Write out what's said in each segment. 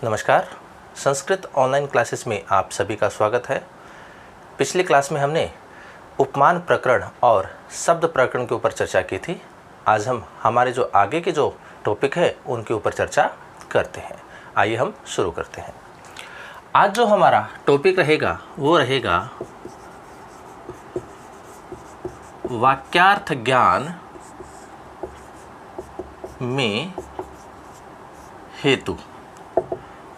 नमस्कार। Sanskrit online classes में आप सभी का स्वागत है। पिछली क्लास में हमने उपमान प्रकरण और शब्द प्रकरण के ऊपर चर्चा की थी। आज हम हमारे जो आगे के जो टॉपिक है उनके ऊपर चर्चा करते हैं। आइए हम शुरू करते हैं। आज जो हमारा टॉपिक रहेगा वो रहेगा वाक्यार्थ ज्ञान में हेतु।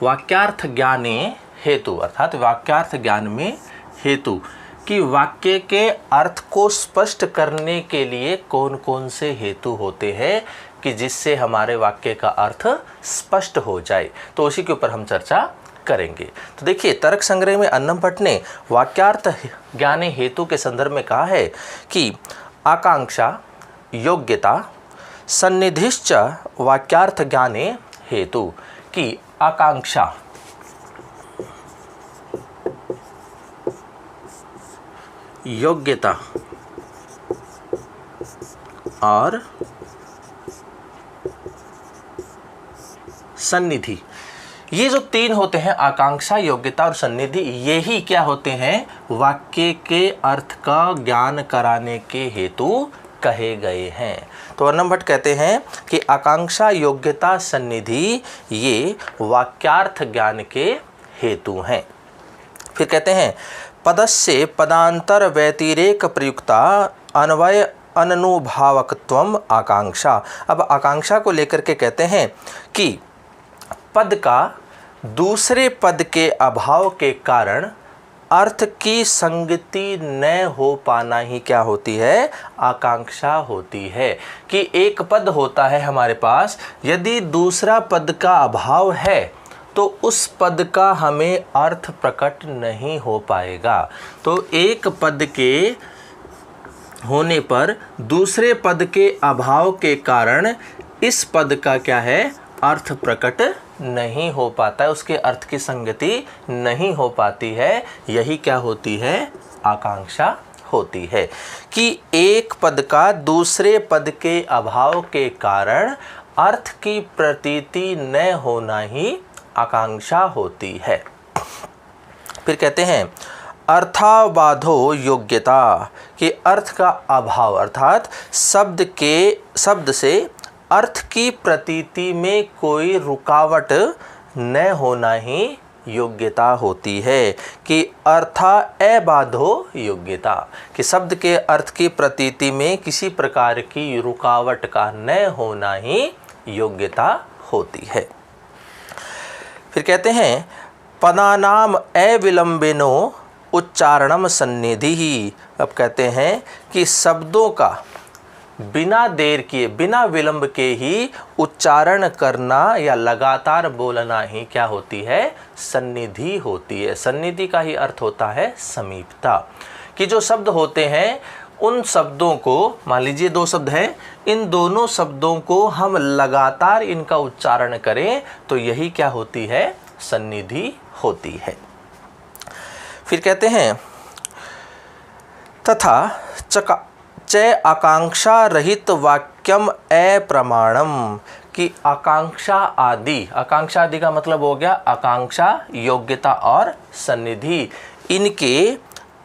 वाक्यार्थ ज्ञाने हेतु अर्थात वाक्यार्थ ज्ञान में हेतु कि वाक्य के अर्थ को स्पष्ट करने के लिए कौन कौन से हेतु होते हैं कि जिससे हमारे वाक्य का अर्थ स्पष्ट हो जाए। तो उसी के ऊपर हम चर्चा करेंगे। तो देखिए, तर्क संग्रह में अन्नम भट्ट ने वाक्यार्थ ज्ञाने हेतु के संदर्भ में कहा है कि आकांक्षा योग्यता सन्निधिश्च वाक्यार्थ ज्ञाने हेतु कि आकांक्षा योग्यता और सन्निधि, ये जो तीन होते हैं आकांक्षा योग्यता और सन्निधि, यही क्या होते हैं वाक्य के अर्थ का ज्ञान कराने के हेतु कहे गए हैं। तो अन्नम भट्ट कहते हैं कि आकांक्षा योग्यता सन्निधि ये वाक्यार्थ ज्ञान के हेतु हैं। फिर कहते हैं पदस्य पदांतर व्यतिरेक प्रयुक्ता अन्वय अनुभावकत्वम आकांक्षा। अब आकांक्षा को लेकर के कहते हैं कि पद का दूसरे पद के अभाव के कारण अर्थ की संगति न हो पाना ही क्या होती है, आकांक्षा होती है। कि एक पद होता है हमारे पास, यदि दूसरा पद का अभाव है तो उस पद का हमें अर्थ प्रकट नहीं हो पाएगा। तो एक पद के होने पर दूसरे पद के अभाव के कारण इस पद का क्या है, अर्थ प्रकट नहीं हो पाता है, उसके अर्थ की संगति नहीं हो पाती है। यही क्या होती है, आकांक्षा होती है। कि एक पद का दूसरे पद के अभाव के कारण अर्थ की प्रतीति न होना ही आकांक्षा होती है। फिर कहते हैं अर्थाबाधो योग्यता कि अर्थ का अभाव अर्थात शब्द से अर्थ की प्रतीति में कोई रुकावट न होना ही योग्यता होती है। कि अर्था अबाधो योग्यता कि शब्द के अर्थ की प्रतीति में किसी प्रकार की रुकावट का न होना ही योग्यता होती है। फिर कहते हैं पदानाम अविलंबिनो उच्चारणम सन्निधि ही। अब कहते हैं कि शब्दों का बिना देर किए बिना विलंब के ही उच्चारण करना या लगातार बोलना ही क्या होती है, सन्निधि होती है। सन्निधि का ही अर्थ होता है समीपता। कि जो शब्द होते हैं उन शब्दों को, मान लीजिए दो शब्द हैं, इन दोनों शब्दों को हम लगातार इनका उच्चारण करें तो यही क्या होती है, सन्निधि होती है। फिर कहते हैं तथा च आकांक्षा रहित वाक्यम अप्रमाणम कि आकांक्षा आदि का मतलब हो गया आकांक्षा योग्यता और सन्निधि, इनके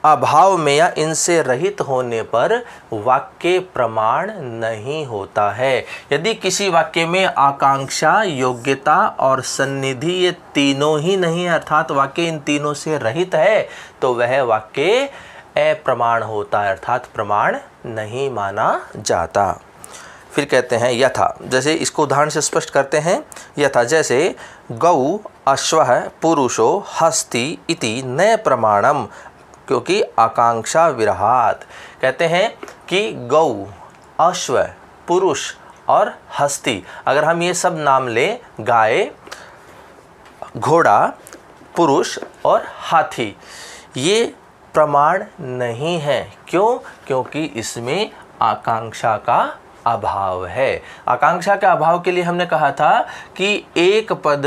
अभाव में या इनसे रहित होने पर वाक्य प्रमाण नहीं होता है। यदि किसी वाक्य में आकांक्षा योग्यता और सन्निधि ये तीनों ही नहीं है अर्थात वाक्य इन तीनों से रहित है तो वह वाक्य अप्रमाण होता है अर्थात प्रमाण नहीं माना जाता। फिर कहते हैं यथा, जैसे इसको उदाहरण से स्पष्ट करते हैं। यथा जैसे गौ अश्वः पुरुषो हस्ति इति न प्रमाणम क्योंकि आकांक्षा विरहात। कहते हैं कि गौ अश्व पुरुष और हस्ती, अगर हम ये सब नाम लें, गाय घोड़ा पुरुष और हाथी, ये प्रमाण नहीं है। क्यों? क्योंकि इसमें आकांक्षा का अभाव है। आकांक्षा के अभाव के लिए हमने कहा था कि एक पद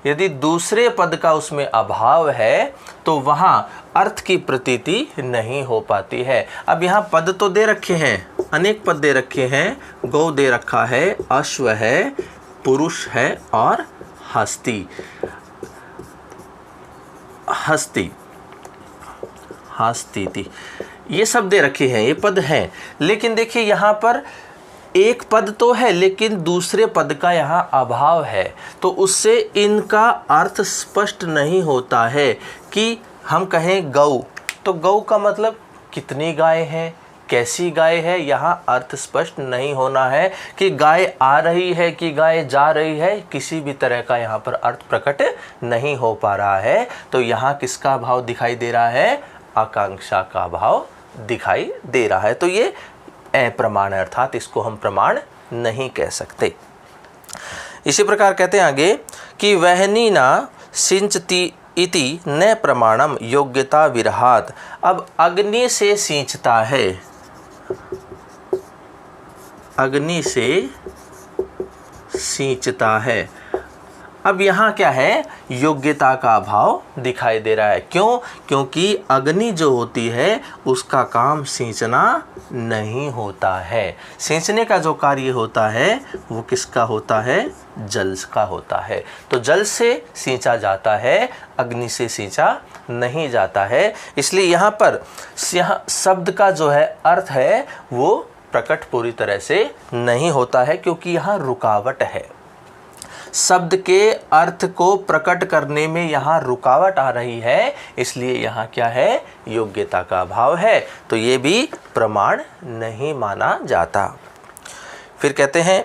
यदि दूसरे पद का उसमें अभाव है तो वहाँ अर्थ की प्रतीति नहीं हो पाती है। अब यहाँ पद तो दे रखे हैं, अनेक पद दे रखे हैं, गौ दे रखा है, अश्व है, पुरुष है और हस्ती। हस्ती, हस्ती थी, ये सब दे रखे हैं, ये पद हैं। लेकिन देखिए यहाँ पर एक पद तो है लेकिन दूसरे पद का यहाँ अभाव है, तो उससे इनका अर्थ स्पष्ट नहीं होता है। कि हम कहें गौ, तो गौ का मतलब कितनी गाय हैं, कैसी गाय है, यहाँ अर्थ स्पष्ट नहीं होना है। कि गाय आ रही है कि गाय जा रही है, किसी भी तरह का यहाँ पर अर्थ प्रकट नहीं हो पा रहा है। तो यहाँ किसका भाव दिखाई दे रहा है, आकांक्षा का भाव दिखाई दे रहा है। तो ये अप्रमाण है, अर्थात इसको हम प्रमाण नहीं कह सकते। इसी प्रकार कहते हैं आगे कि वहनी ना सिंचती इति न प्रमाणम योग्यता विरहात। अब अग्नि से सींचता है, अग्नि से सींचता है। अब यहाँ क्या है, योग्यता का अभाव दिखाई दे रहा है। क्यों? क्योंकि अग्नि जो होती है उसका काम सींचना नहीं होता है। सींचने का जो कार्य होता है वो किसका होता है, जल का होता है। तो जल से सींचा जाता है, अग्नि से सींचा नहीं जाता है। इसलिए यहाँ पर यहाँ शब्द का जो है अर्थ है वो प्रकट पूरी तरह से नहीं होता है, क्योंकि यहाँ रुकावट है। शब्द के अर्थ को प्रकट करने में यहाँ रुकावट आ रही है, इसलिए यहाँ क्या है, योग्यता का अभाव है। तो ये भी प्रमाण नहीं माना जाता। फिर कहते हैं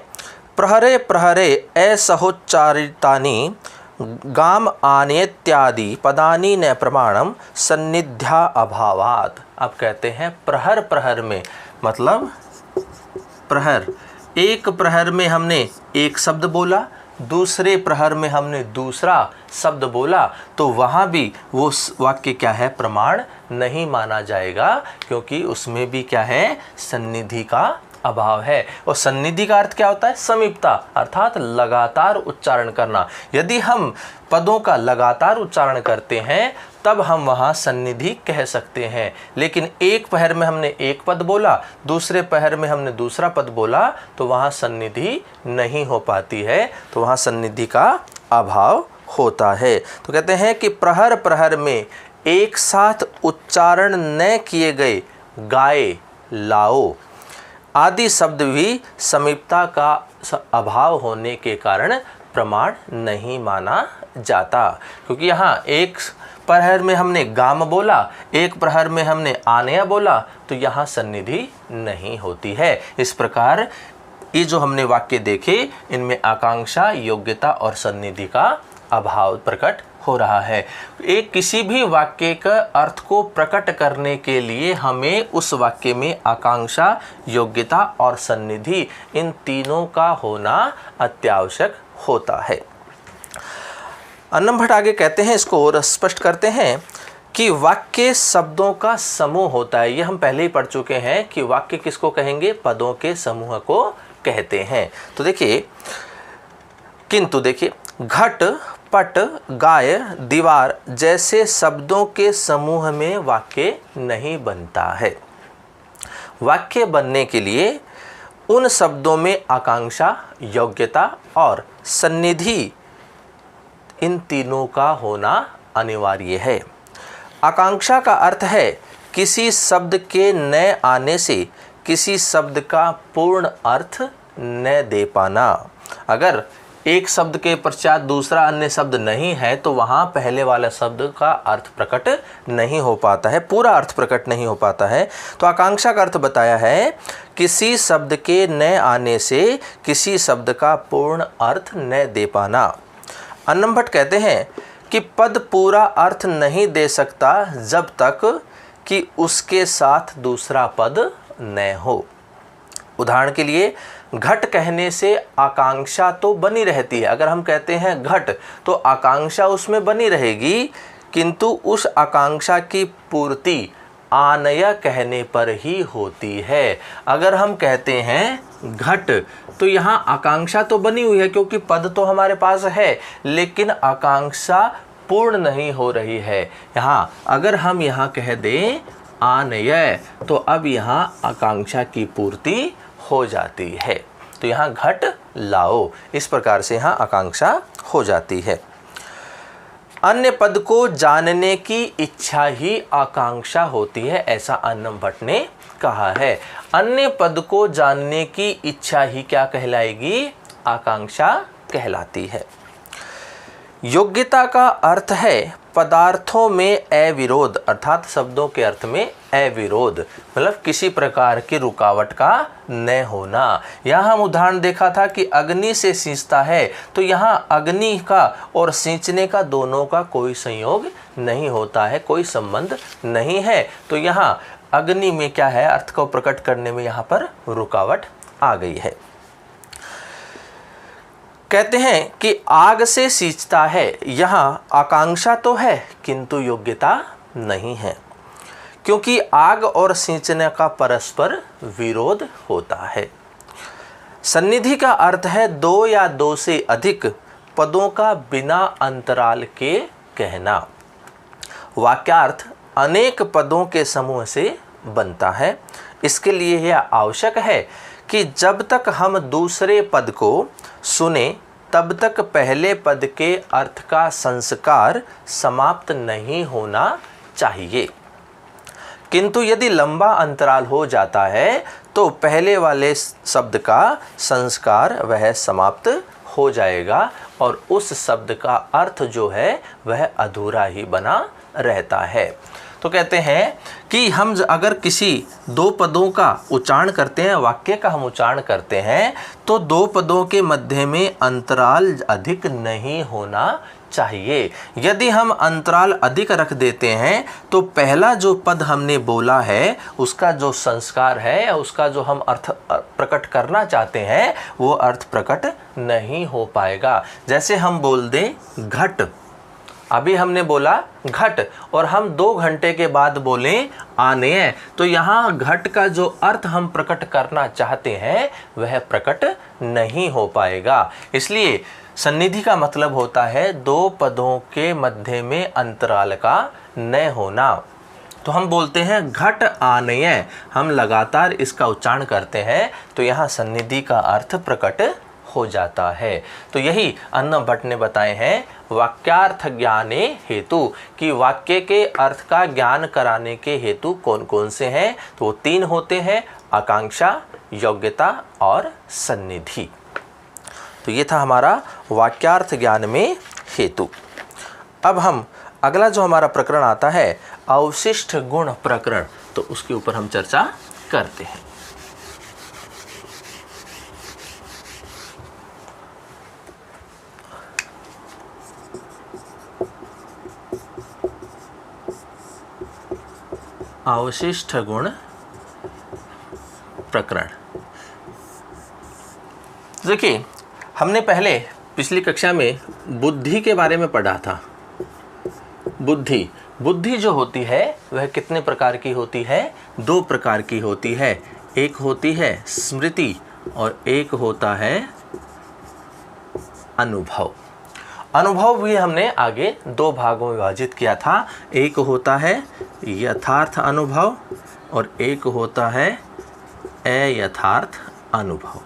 प्रहरे प्रहरे असहोच्चारितानि गाम आनेत्यादि पदानि न प्रमाणम सन्निध्या अभावात्। अब कहते हैं प्रहर प्रहर में, मतलब प्रहर, एक प्रहर में हमने एक शब्द बोला, दूसरे प्रहर में हमने दूसरा शब्द बोला, तो वहाँ भी वो वाक्य क्या है, प्रमाण नहीं माना जाएगा, क्योंकि उसमें भी क्या है, सन्निधि का अभाव है। और सन्निधि का अर्थ क्या होता है, समीपता, अर्थात लगातार उच्चारण करना। यदि हम पदों का लगातार उच्चारण करते हैं तब हम वहाँ सन्निधि कह सकते हैं। लेकिन एक पहर में हमने एक पद बोला, दूसरे पहर में हमने दूसरा पद बोला, तो वहाँ सन्निधि नहीं हो पाती है, तो वहाँ सन्निधि का अभाव होता है। तो कहते हैं कि प्रहर प्रहर में एक साथ उच्चारण न किए गए गाए, लाओ आदि शब्द भी समीपता का अभाव होने के कारण प्रमाण नहीं माना जाता। क्योंकि यहाँ एक प्रहर में हमने गाम बोला, एक प्रहर में हमने आनया बोला, तो यहाँ सन्निधि नहीं होती है। इस प्रकार ये जो हमने वाक्य देखे, इनमें आकांक्षा, योग्यता और सन्निधि का अभाव प्रकट हो रहा है। एक किसी भी वाक्य का अर्थ को प्रकट करने के लिए हमें उस वाक्य में आकांक्षा, योग्यता और सन्निधि, इन तीनों का होना अत्यावश्यक होता है। अन्नम भट्ट आगे कहते हैं, इसको और स्पष्ट करते हैं कि वाक्य शब्दों का समूह होता है। ये हम पहले ही पढ़ चुके हैं कि वाक्य किसको कहेंगे, पदों के समूह को कहते हैं। तो देखिए, किंतु देखिए, घट, पट, गाय, दीवार जैसे शब्दों के समूह में वाक्य नहीं बनता है। वाक्य बनने के लिए उन शब्दों में आकांक्षा, योग्यता और सन्निधि, इन तीनों का होना अनिवार्य है। आकांक्षा का अर्थ है किसी शब्द के न आने से किसी शब्द का पूर्ण अर्थ न दे पाना। अगर एक शब्द के पश्चात दूसरा अन्य शब्द नहीं है तो वहाँ पहले वाला शब्द का अर्थ प्रकट नहीं हो पाता है, पूरा अर्थ प्रकट नहीं हो पाता है। तो आकांक्षा का अर्थ बताया है किसी शब्द के न आने से किसी शब्द का पूर्ण अर्थ न दे पाना। अन्नम भट्ट कहते हैं कि पद पूरा अर्थ नहीं दे सकता जब तक कि उसके साथ दूसरा पद न हो। उदाहरण के लिए, घट कहने से आकांक्षा तो बनी रहती है। अगर हम कहते हैं घट, तो आकांक्षा उसमें बनी रहेगी, किंतु उस आकांक्षा की पूर्ति आनय कहने पर ही होती है। अगर हम कहते हैं घट, तो यहाँ आकांक्षा तो बनी हुई है क्योंकि पद तो हमारे पास है, लेकिन आकांक्षा पूर्ण नहीं हो रही है। यहाँ अगर हम यहाँ कह दें आनय, तो अब यहाँ आकांक्षा की पूर्ति हो जाती है। तो यहाँ घट लाओ, इस प्रकार से यहाँ आकांक्षा हो जाती है। अन्य पद को जानने की इच्छा ही आकांक्षा होती है, ऐसा अन्नम भट्ट ने कहा है। अन्य पद को जानने की इच्छा ही क्या कहलाएगी? आकांक्षा कहलाती है। योग्यता का अर्थ है पदार्थों में अविरोध, अर्थात शब्दों के अर्थ में अविरोध, मतलब किसी प्रकार की रुकावट का न होना। यहाँ हम उदाहरण देखा था कि अग्नि से सींचता है, तो यहाँ अग्नि का और सींचने का दोनों का कोई संयोग नहीं होता है, कोई संबंध नहीं है। तो यहाँ अग्नि में क्या है, अर्थ को प्रकट करने में यहाँ पर रुकावट आ गई है। कहते हैं कि आग से सींचता है, यहाँ आकांक्षा तो है किंतु योग्यता नहीं है, क्योंकि आग और सींचने का परस्पर विरोध होता है। सन्निधि का अर्थ है दो या दो से अधिक पदों का बिना अंतराल के कहना। वाक्यार्थ अनेक पदों के समूह से बनता है। इसके लिए यह आवश्यक है कि जब तक हम दूसरे पद को सुने तब तक पहले पद के अर्थ का संस्कार समाप्त नहीं होना चाहिए, किंतु यदि लंबा अंतराल हो जाता है तो पहले वाले शब्द का संस्कार वह समाप्त हो जाएगा और उस शब्द का अर्थ जो है वह अधूरा ही बना रहता है। तो कहते हैं कि हम अगर किसी दो पदों का उच्चारण करते हैं, वाक्य का हम उच्चारण करते हैं, तो दो पदों के मध्य में अंतराल अधिक नहीं होना चाहिए। यदि हम अंतराल अधिक रख देते हैं तो पहला जो पद हमने बोला है उसका जो संस्कार है, उसका जो हम अर्थ प्रकट करना चाहते हैं वो अर्थ प्रकट नहीं हो पाएगा। जैसे हम बोल दें घट, अभी हमने बोला घट और हम 2 घंटे के बाद बोलें आने, तो यहाँ घट का जो अर्थ हम प्रकट करना चाहते हैं वह प्रकट नहीं हो पाएगा। इसलिए सन्निधि का मतलब होता है दो पदों के मध्य में अंतराल का न होना। तो हम बोलते हैं घट आनय, हम लगातार इसका उच्चारण करते हैं तो यहाँ सन्निधि का अर्थ प्रकट हो जाता है। तो यही अन्नम भट्ट ने बताए हैं वाक्यार्थ ज्ञाने हेतु, कि वाक्य के अर्थ का ज्ञान कराने के हेतु कौन कौन से हैं। तो वो 3 होते हैं, आकांक्षा, योग्यता और सन्निधि। तो ये था हमारा वाक्यार्थ ज्ञान में हेतु। अब हम अगला जो हमारा प्रकरण आता है अवशिष्ट गुण प्रकरण, तो उसके ऊपर हम चर्चा करते हैं। अवशिष्ट गुण प्रकरण। देखिए, हमने पहले पिछली कक्षा में बुद्धि के बारे में पढ़ा था। बुद्धि जो होती है वह कितने प्रकार की होती है? 2 प्रकार की होती है। एक होती है स्मृति और एक होता है अनुभव। अनुभव भी हमने आगे 2 भागों में विभाजित किया था। एक होता है यथार्थ अनुभव और एक होता है अयथार्थ अनुभव।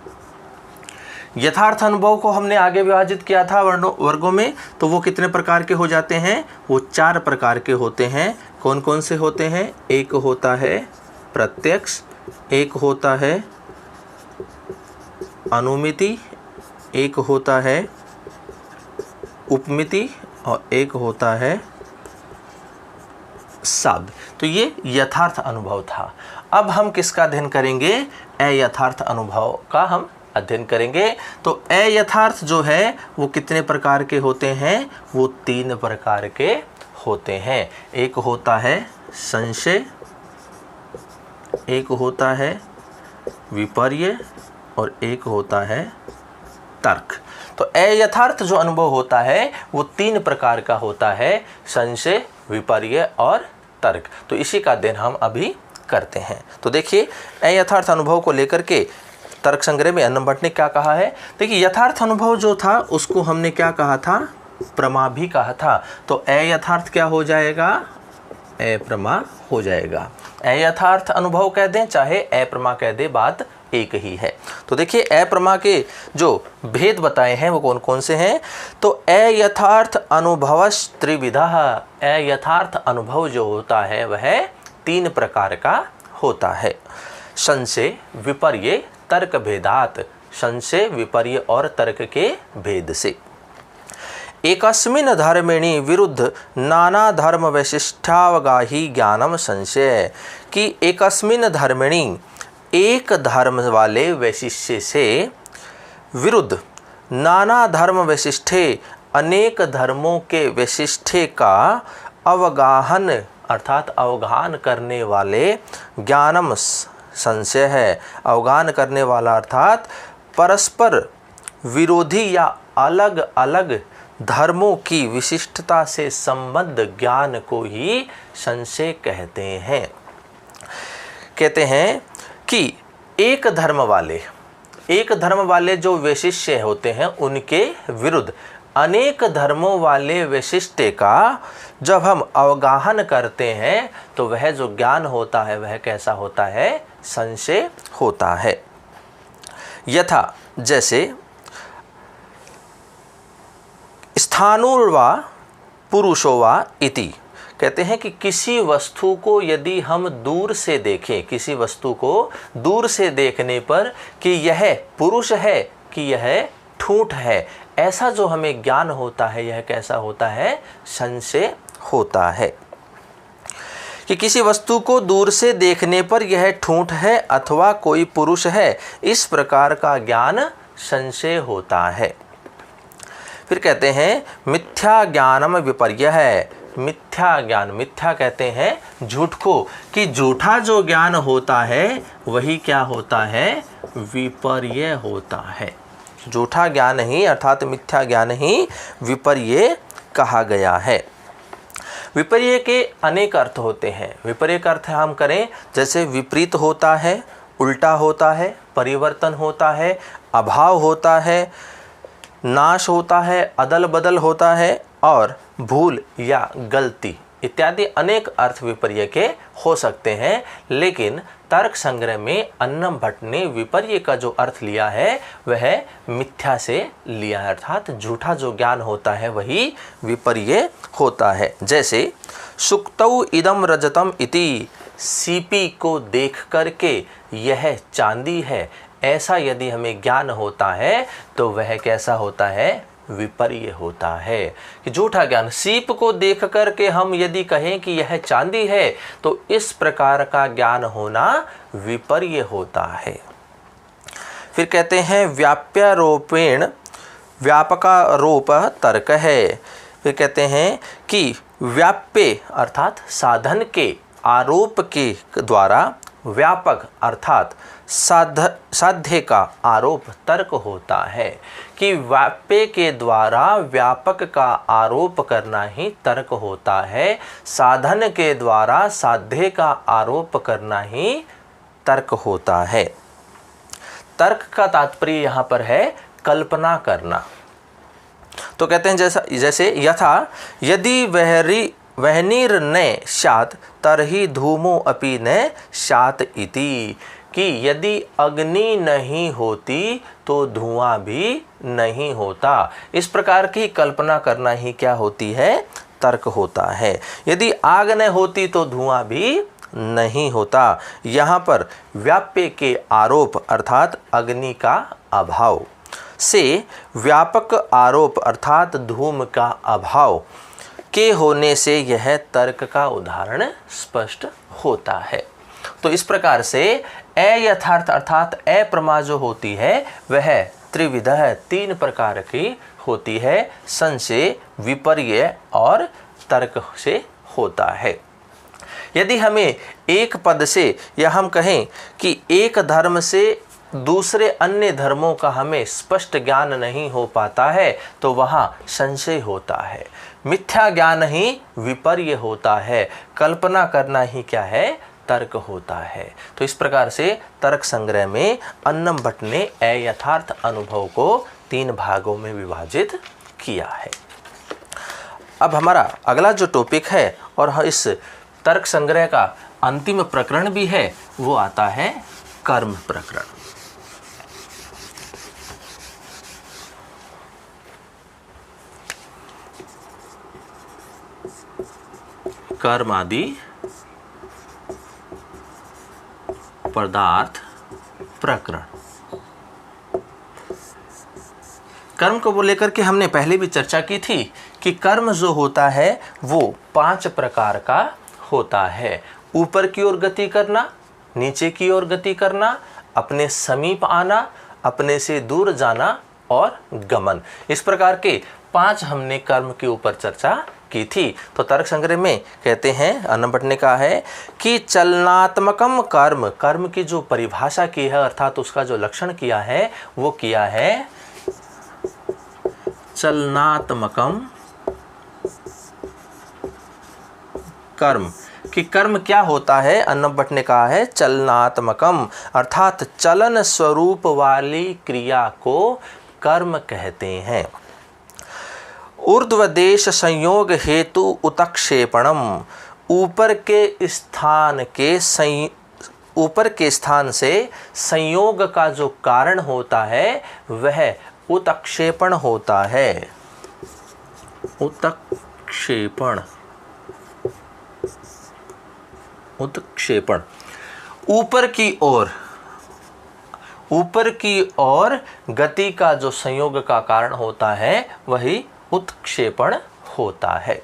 यथार्थ अनुभव को हमने आगे विभाजित किया था वर्गों में, तो वो कितने प्रकार के हो जाते हैं? वो 4 प्रकार के होते हैं। कौन कौन से होते हैं? एक होता है प्रत्यक्ष, एक होता है अनुमिति, एक होता है उपमिति और एक होता है शब्द। तो ये यथार्थ अनुभव था। अब हम किसका अध्ययन करेंगे? अयथार्थ अनुभव का हम अध्ययन करेंगे। तो अयथार्थ जो है वो कितने प्रकार के होते हैं? वो 3 प्रकार के होते हैं। एक होता है संशय, एक होता है विपर्य और एक होता है तर्क। तो अयथार्थ जो अनुभव होता है वो 3 प्रकार का होता है, संशय, विपर्य और तर्क। तो इसी का अध्ययन हम अभी करते हैं। तो देखिए, अयथार्थ अनुभव को लेकर के तर्क संग्रह में अन्नम भट्ट ने क्या कहा है। देखिए, यथार्थ अनुभव जो था उसको हमने क्या कहा था? प्रमा भी कहा था। तो अयथार्थ क्या हो जाएगा? अप्रमा हो जाएगा। अयथार्थ अनुभव कह दें चाहे अप्रमा कह दे, बात एक ही है। तो देखिए अप्रमा के जो भेद बताए हैं वो कौन कौन से हैं। तो अयथार्थ अनुभवश्च त्रिविधः, अयथार्थ अनुभव जो होता है वह 3 प्रकार का होता है। संशय, विपर्य, तर्क भेदात, संशय, विपर्य और तर्क के भेद से। एकस्मिन् धर्मिणि विरुद्ध नाना धर्म वैशिष्ठ्यावगाही ज्ञानम संशय, कि एकस्मिन् धर्मिणि एक धर्म वाले वैशिष्य से विरुद्ध नाना धर्म वैशिष्ठे अनेक धर्मों के वैशिष्ठे का अवगाहन अर्थात अवगाहन करने वाले ज्ञानम संशय है। अवगाहन करने वाला अर्थात परस्पर विरोधी या अलग अलग धर्मों की विशिष्टता से संबद्ध ज्ञान को ही संशय कहते हैं। कहते हैं कि एक धर्म वाले जो वैशिष्य होते हैं उनके विरुद्ध अनेक धर्मों वाले वैशिष्ट्य का जब हम अवगाहन करते हैं तो वह जो ज्ञान होता है वह कैसा होता है, संशय होता है। यथा जैसे स्थाणुर्वा पुरुषो वा इति, कहते हैं कि किसी वस्तु को यदि हम दूर से देखें, किसी वस्तु को दूर से देखने पर कि यह पुरुष है कि यह ठूंठ है, ऐसा जो हमें ज्ञान होता है यह कैसा होता है, संशय होता है। कि किसी वस्तु को दूर से देखने पर यह ठूंठ है अथवा कोई पुरुष है, इस प्रकार का ज्ञान संशय होता है। फिर कहते हैं मिथ्या ज्ञानम विपर्य है। मिथ्या ज्ञान, मिथ्या कहते हैं झूठ को, कि झूठा जो ज्ञान होता है वही क्या होता है, विपर्य होता है। झूठा ज्ञान ही अर्थात मिथ्या ज्ञान ही विपर्य कहा गया है। विपर्य के अनेक अर्थ होते हैं। विपर्य का अर्थ हम करें जैसे विपरीत होता है, उल्टा होता है, परिवर्तन होता है, अभाव होता है, नाश होता है, अदल बदल होता है और भूल या गलती इत्यादि अनेक अर्थ विपर्य के हो सकते हैं। लेकिन तर्क संग्रह में अन्नम भट्ट ने विपर्य का जो अर्थ लिया है वह मिथ्या से लिया है, अर्थात झूठा जो ज्ञान होता है वही विपर्य होता है। जैसे सुक्तौ इदम रजतम इति, सीपी को देख करके यह चांदी है, ऐसा यदि हमें ज्ञान होता है तो वह कैसा होता है, विपर्य होता है। कि झूठा ज्ञान, सीप को देख करके हम यदि कहें कि यह चांदी है तो इस प्रकार का ज्ञान होना विपर्य होता है। फिर कहते हैं व्याप्यारोपेण व्यापकारोप तर्क है। फिर कहते हैं कि व्याप्य अर्थात साधन के, आरोप के द्वारा व्यापक अर्थात साध्य का आरोप तर्क होता है। कि व्याप्य के द्वारा व्यापक का आरोप करना ही तर्क होता है, साधन के द्वारा साध्य का आरोप करना ही तर्क होता है। तर्क का तात्पर्य यहाँ पर है कल्पना करना। तो कहते हैं जैसे यथा यदि वह्निर् न स्यात् तर्हि धूमो अपि न स्यात् इति, कि यदि अग्नि नहीं होती तो धुआं भी नहीं होता। इस प्रकार की कल्पना करना ही क्या होती है, तर्क होता है। यदि आग न होती तो धुआं भी नहीं होता। यहाँ पर व्याप्य के आरोप अर्थात अग्नि का अभाव से व्यापक आरोप अर्थात धूम का अभाव के होने से यह तर्क का उदाहरण स्पष्ट होता है। तो इस प्रकार से अयथार्थ अर्थात अप्रमा जो होती है वह त्रिविधः 3 प्रकार की होती है, संशय, विपर्य और तर्क से होता है। यदि हमें एक पद से या हम कहें कि एक धर्म से दूसरे अन्य धर्मों का हमें स्पष्ट ज्ञान नहीं हो पाता है तो वहाँ संशय होता है। मिथ्या ज्ञान ही विपर्य होता है, कल्पना करना ही क्या है, तर्क होता है। तो इस प्रकार से तर्क संग्रह में अन्नम भट्ट ने अयथार्थ अनुभव को 3 भागों में विभाजित किया है। अब हमारा अगला जो टॉपिक है और इस तर्क संग्रह का अंतिम प्रकरण भी है वो आता है कर्म प्रकरण। कर्म आदि पदार्थ प्रकरण। कर्म को लेकर के हमने पहले भी चर्चा की थी कि कर्म जो होता है वो 5 प्रकार का होता है। ऊपर की ओर गति करना, नीचे की ओर गति करना, अपने समीप आना, अपने से दूर जाना और गमन। इस प्रकार के 5 हमने कर्म के ऊपर चर्चा की थी। तो तर्क संग्रह में कहते हैं, अन्नम भट्ट ने कहा है कि चलनात्मकम कर्म, कर्म की जो परिभाषा की है अर्थात उसका जो लक्षण किया है वो किया है चलनात्मकम कर्म। कि कर्म क्या होता है? अन्नम भट्ट ने कहा है चलनात्मकम अर्थात चलन स्वरूप वाली क्रिया को कर्म कहते हैं। ऊर्ध्वदेश संयोग हेतु उत्क्षेपणम, ऊपर के स्थान से संयोग का जो कारण होता है वह उत्क्षेपण होता है। उत्क्षेपण, उत्क्षेपण ऊपर की ओर गति का जो संयोग का कारण होता है वही उत्क्षेपण होता है।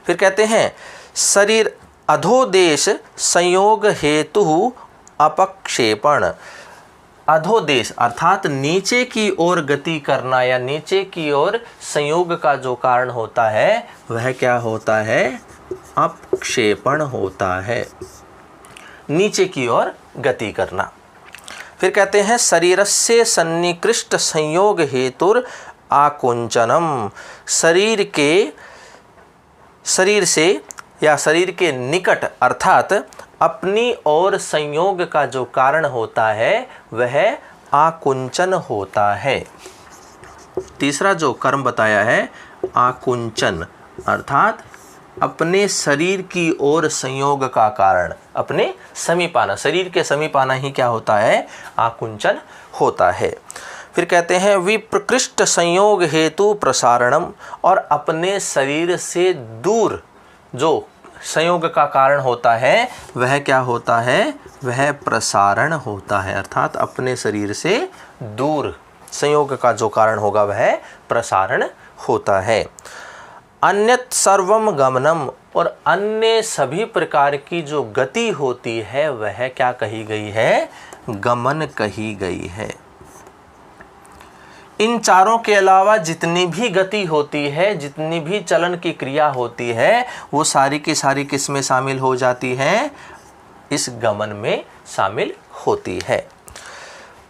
फिर कहते हैं शरीर अधोदेश संयोग हेतु अपक्षेपण। अधोदेश अर्थात नीचे की ओर गति करना या नीचे की ओर संयोग का जो कारण होता है वह क्या होता है? अपक्षेपण होता है, नीचे की ओर गति करना। फिर कहते हैं शरीरस्य सन्निकृष्ट संयोग हेतुर आकुंचनम, शरीर से या शरीर के निकट अर्थात अपनी ओर संयोग का जो कारण होता है वह आकुंचन होता है। तीसरा जो कर्म बताया है आकुंचन अर्थात अपने शरीर की ओर संयोग का कारण, अपने समीप आना, शरीर के समीप आना ही क्या होता है? आकुंचन होता है। फिर कहते हैं विप्रकृष्ट संयोग हेतु प्रसारणम, और अपने शरीर से दूर जो संयोग का कारण होता है वह क्या होता है? वह प्रसारण होता है अर्थात अपने शरीर से दूर संयोग का जो कारण होगा वह प्रसारण होता है। अन्यत सर्वम गमनम, और अन्य सभी प्रकार की जो गति होती है वह क्या कही गई है? गमन कही गई है। इन चारों के अलावा जितनी भी गति होती है, जितनी भी चलन की क्रिया होती है वो सारी की सारी किस में शामिल हो जाती हैं? इस गमन में शामिल होती है।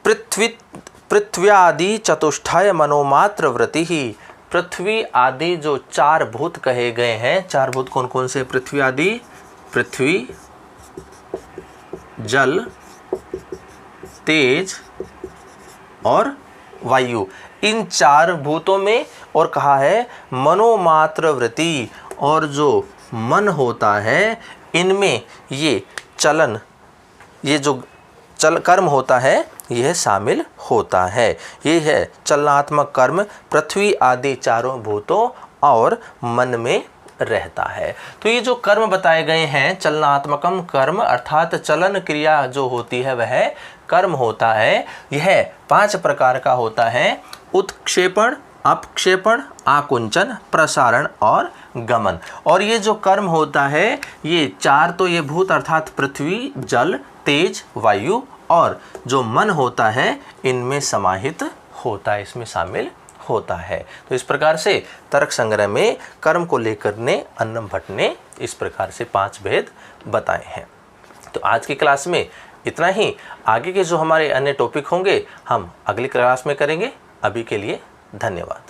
पृथ्व्यादि चतुष्टय मनोमात्र वृत्ति ही, पृथ्वी आदि जो 4 भूत कहे गए हैं, 4 भूत कौन कौन से? पृथ्वी आदि, पृथ्वी, जल, तेज और वायु, इन 4 भूतों में, और कहा है मनोमात्र वृत्ति, और जो मन होता है इनमें ये चलन, ये जो कर्म होता है यह शामिल होता है। ये है चलनात्मक कर्म, पृथ्वी आदि 4 भूतों और मन में रहता है। तो ये जो कर्म बताए गए हैं चलनात्मकम कर्म अर्थात चलन क्रिया जो होती है वह कर्म होता है। यह 5 प्रकार का होता है: उत्क्षेपण, अपक्षेपण, आकुंचन, प्रसारण और गमन। और ये जो कर्म होता है ये 4 तो ये भूत अर्थात पृथ्वी, जल, तेज, वायु और जो मन होता है इनमें समाहित होता है, इसमें शामिल होता है। तो इस प्रकार से तर्क संग्रह में कर्म को लेकर ने अन्नम भट्ट ने इस प्रकार से 5 भेद बताए हैं। तो आज की क्लास में इतना ही। आगे के जो हमारे अन्य टॉपिक होंगे हम अगली क्लास में करेंगे। अभी के लिए धन्यवाद।